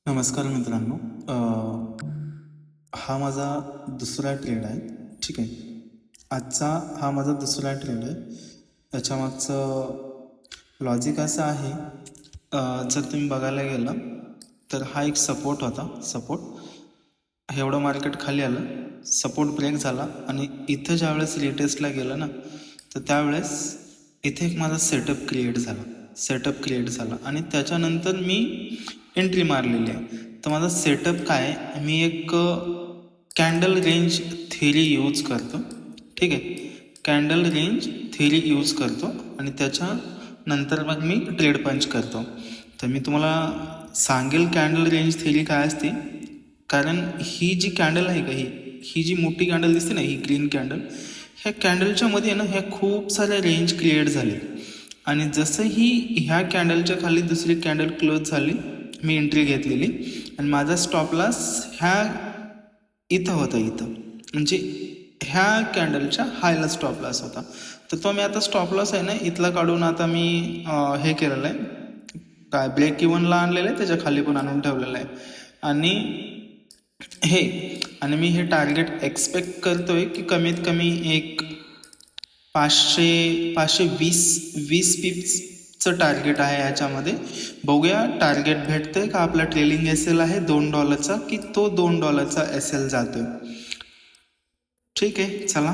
नमस्कार मित्रांनो. हा माझा दुसरा ट्रेड आहे. ठीक आहे. आजचा हा माझा दुसरा ट्रेड आहे. याच्यामागचं लॉजिक असं आहे, जर तुम्ही बघायला गेलं तर हा एक सपोर्ट होता. सपोर्ट एवढं मार्केट खाली आलं, सपोर्ट ब्रेक झाला आणि इथं ज्यावेळेस रिटेस्टला गेलं ना, तर त्यावेळेस इथे एक माझा सेटअप क्रिएट झाला आणि त्याच्यानंतर मी एंट्री मारलेली आहे. तर माझा सेटअप काय, मी एक कॅन्डल रेंज थेरी यूज करतो. ठीक आहे. कॅन्डल रेंज थेरी यूज करतो आणि त्याच्यानंतर मग मी ट्रेड पंच करतो. तर मी तुम्हाला सांगेल कॅन्डल रेंज थेरी काय असते, कारण ही जी कॅन्डल आहे का, ही जी मोठी कॅन्डल दिसते ना, ही ग्रीन कॅन्डल, ह्या कॅन्डलच्या मध्ये ना ह्या खूप साऱ्या रेंज क्रिएट झाली आणि जसं ही ह्या कॅन्डलच्या खाली दुसरी कॅन्डल क्लोज झाली, मी एंट्री घेतलेली आणि माझा स्टॉप लॉस ह्या इथं होता. इथं म्हणजे ह्या कॅन्डलच्या हायला स्टॉप लॉस होता. तर तो मी आता स्टॉप लॉस आहे ना इथला काढून आता मी हे केलेलं आहे, काय ब्रेक इव्हनला आणलेलं आहे, त्याच्या खाली पण आणून ठेवलेलं आहे. आणि मी हे टार्गेट एक्सपेक्ट करतोय की कमीत कमी एक 520 पिप्सचं टार्गेट आहे याच्यामध्ये. बघूया टार्गेट भेटतंय का. आपला ट्रेलिंग एसएल आहे $2 की तो $2 एसएल जातोय. ठीक आहे, चला